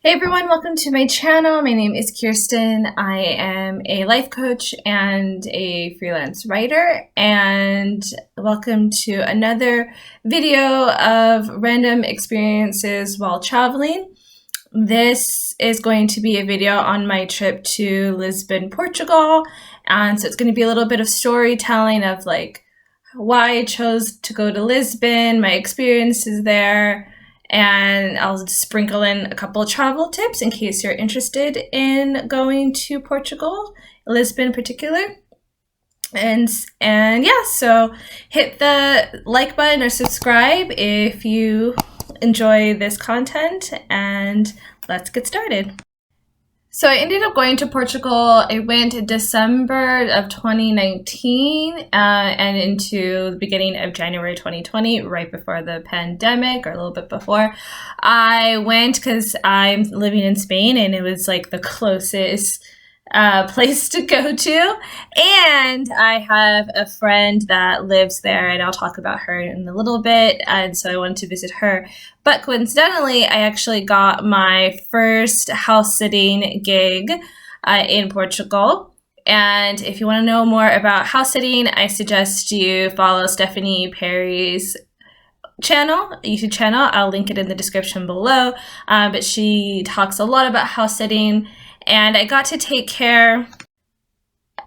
Hey everyone, welcome to my channel. My name is Kirsten. I am a life coach and a freelance writer, and welcome to another video of random experiences while traveling. This is going to be a video on my trip to Lisbon, Portugal, and so it's going to be a little bit of storytelling of like why I chose to go to Lisbon, my experiences there, and I'll sprinkle in a couple of travel tips in case you're interested in going to Portugal, Lisbon in particular. And yeah, so hit the like button or subscribe if you enjoy this content, and let's get started. So I ended up going to Portugal. I went in December of 2019 and into the beginning of January 2020, right before the pandemic, or a little bit before. I went because I'm living in Spain and it was like the closest place to go to. And I have a friend that lives there, and I'll talk about her in a little bit. And so I wanted to visit her. But coincidentally, I actually got my first house sitting gig in Portugal. And if you want to know more about house sitting, I suggest you follow Stephanie Perry's YouTube channel. I'll link it in the description below. But she talks a lot about house sitting. And I got to take care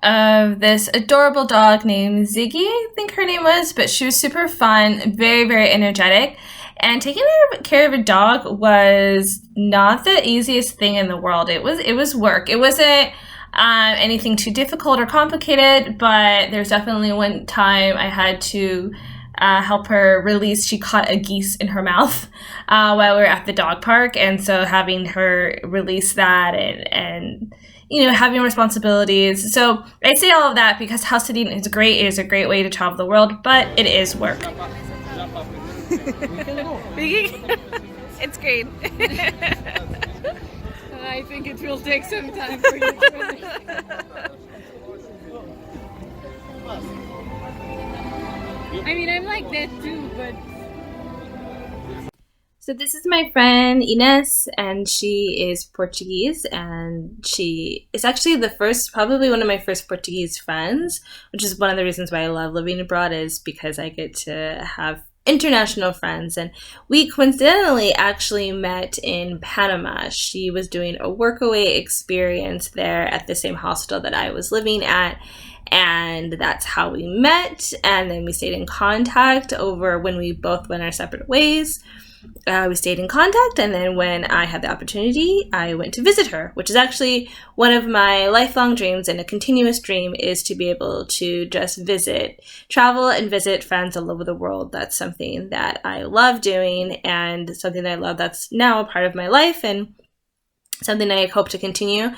of this adorable dog named Ziggy, I think her name was, but she was super fun, very, very energetic. And taking care of a dog was not the easiest thing in the world. It was work. It wasn't anything too difficult or complicated, but there's definitely one time I had to help her release. She caught a geese in her mouth while we were at the dog park, and so having her release that and you know, having responsibilities. So I say all of that because house sitting is great. It is a great way to travel the world, but it is work. It's great. I think it will take some time for you to finish. I mean, I'm like that too, but... So this is my friend Ines, and she is Portuguese, and she is actually probably one of my first Portuguese friends, which is one of the reasons why I love living abroad, is because I get to have international friends. And we coincidentally actually met in Panama. She was doing a workaway experience there at the same hostel that I was living at, and that's how we met. And then we stayed in contact over when we both went our separate ways. We stayed in contact, and then when I had the opportunity, I went to visit her, which is actually one of my lifelong dreams, and a continuous dream is to be able to just travel and visit friends all over the world. That's something that I love doing, and something that I love that's now a part of my life, and something I hope to continue.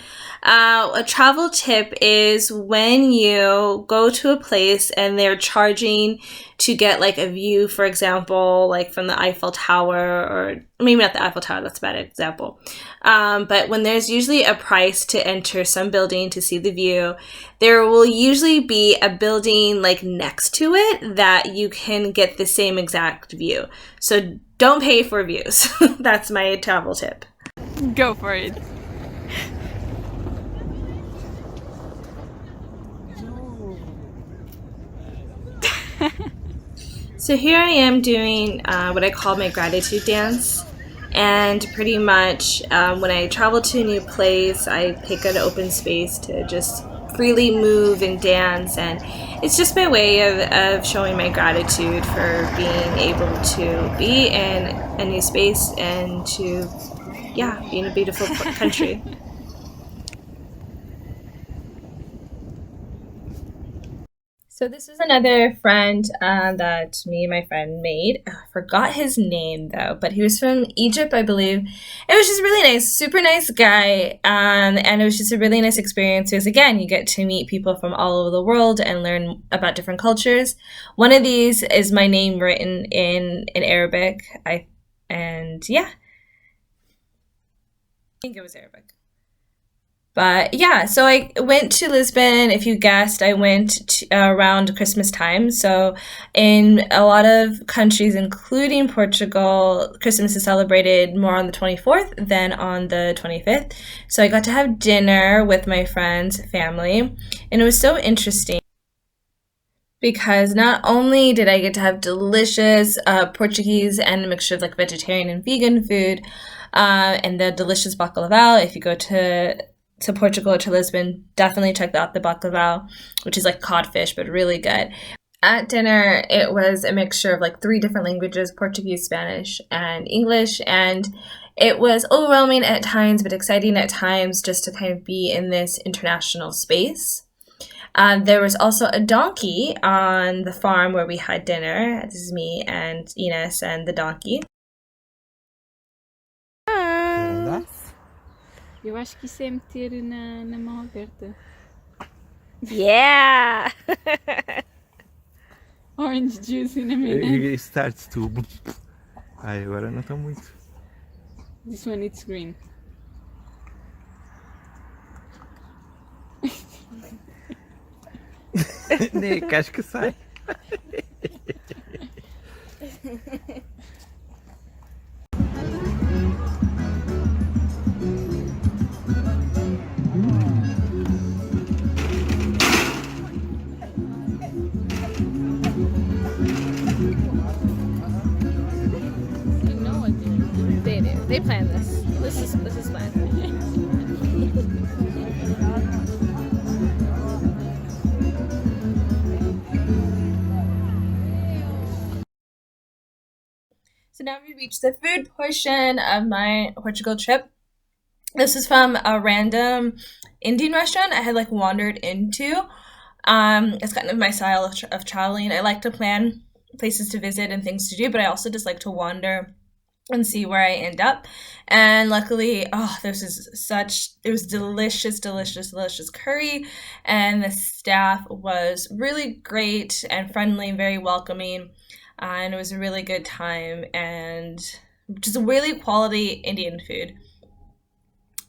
A travel tip is when you go to a place and they're charging to get like a view, for example, like from the Eiffel Tower, or maybe not the Eiffel Tower, that's a bad example. But when there's usually a price to enter some building to see the view, there will usually be a building like next to it that you can get the same exact view. So don't pay for views. That's my travel tip. Go for it. So here I am doing what I call my gratitude dance. And pretty much when I travel to a new place, I pick an open space to just freely move and dance. And it's just my way of showing my gratitude for being able to be in a new space and to, yeah, be in a beautiful country. So this is another friend that me and my friend made. I forgot his name though, but he was from Egypt, I believe. It was just really nice, super nice guy, and it was just a really nice experience because, again, you get to meet people from all over the world and learn about different cultures. One of these is my name written in Arabic. Yeah, I think it was Arabic. But yeah, so I went to Lisbon. If you guessed, I went around Christmas time. So in a lot of countries, including Portugal, Christmas is celebrated more on the 24th than on the 25th. So I got to have dinner with my friends, family, and it was so interesting because not only did I get to have delicious Portuguese and a mixture of like vegetarian and vegan food, and the delicious bacalhau. If you go to Portugal or to Lisbon, definitely check out the bacalhau, which is like codfish, but really good. At dinner, it was a mixture of like three different languages: Portuguese, Spanish, and English. And it was overwhelming at times, but exciting at times just to kind of be in this international space. There was also a donkey on the farm where we had dinner. This is me and Ines and the donkey. Eu acho que isso é meter na mão aberta. Yeah! Orange juice in a minute. It starts to... Ai, agora não está muito. This one it's green. Nem a casca sai. You know what They do. They plan this. This is planned. So now we reached the food portion of my Portugal trip. This is from a random Indian restaurant I had like wandered into. It's kind of my style of traveling. I like to plan places to visit and things to do, but I also just like to wander and see where I end up. And luckily, it was delicious, delicious, delicious curry. And the staff was really great and friendly, very welcoming. And it was a really good time and just really quality Indian food.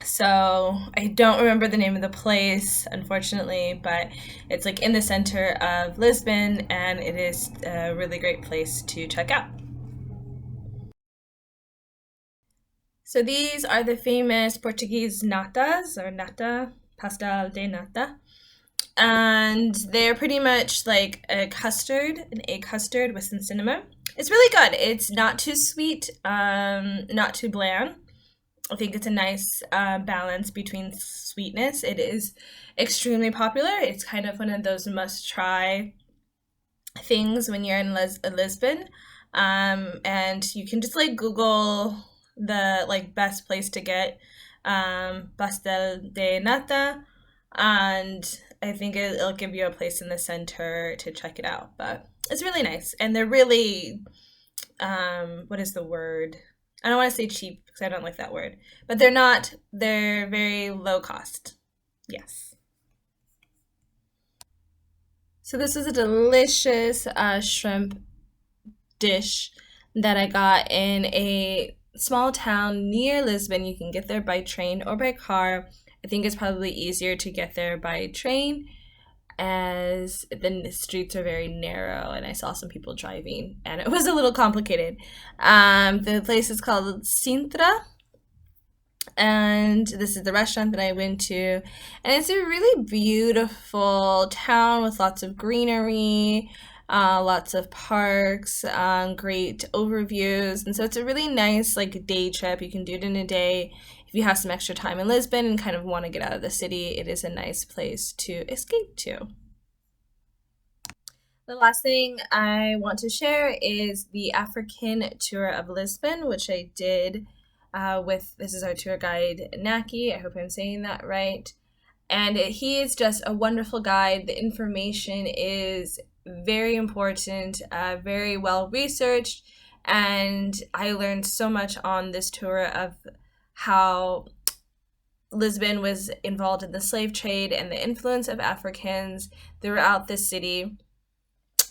So I don't remember the name of the place, unfortunately, but it's like in the center of Lisbon, and it is a really great place to check out. So these are the famous Portuguese natas, or nata, pastel de nata. And they're pretty much like an egg custard with some cinnamon. It's really good. It's not too sweet, not too bland. I think it's a nice balance between sweetness. It is extremely popular. It's kind of one of those must-try things when you're in Lisbon. And you can just like Google the like best place to get pastel de nata, and I think it'll give you a place in the center to check it out. But it's really nice, and they're really what is the word? I don't want to say cheap because I don't like that word, but they're very low cost. Yes. So this is a delicious shrimp dish that I got in a small town near Lisbon. You can get there by train or by car. I think it's probably easier to get there by train, as the streets are very narrow and I saw some people driving and it was a little complicated. The place is called Sintra, and this is the restaurant that I went to, and it's a really beautiful town with lots of greenery, lots of parks, great overviews, and so it's a really nice like day trip. You can do it in a day. If you have some extra time in Lisbon and kind of want to get out of the city, it is a nice place to escape to. The last thing I want to share is the African Tour of Lisbon, which I did this is our tour guide, Naki. I hope I'm saying that right. And he is just a wonderful guide. The information is very important, very well researched, and I learned so much on this tour of how Lisbon was involved in the slave trade and the influence of Africans throughout the city.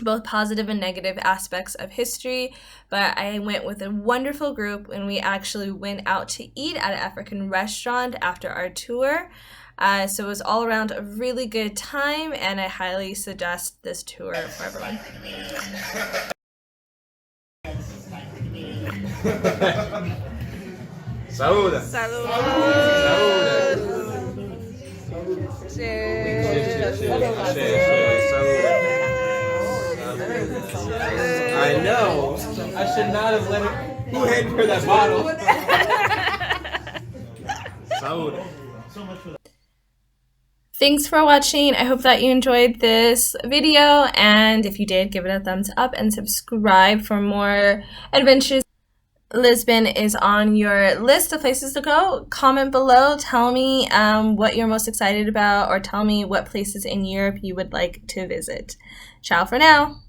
both positive and negative aspects of history, but I went with a wonderful group and we actually went out to eat at an African restaurant after our tour. So it was all around a really good time, and I highly suggest this tour for everyone. Saúde! Salud! I know. I should not have let her. Who handed her that bottle? Saúde. Thanks for watching. I hope that you enjoyed this video, and if you did, give it a thumbs up and subscribe for more adventures. Lisbon is on your list of places to go. Comment below, tell me what you're most excited about, or tell me what places in Europe you would like to visit. Ciao for now.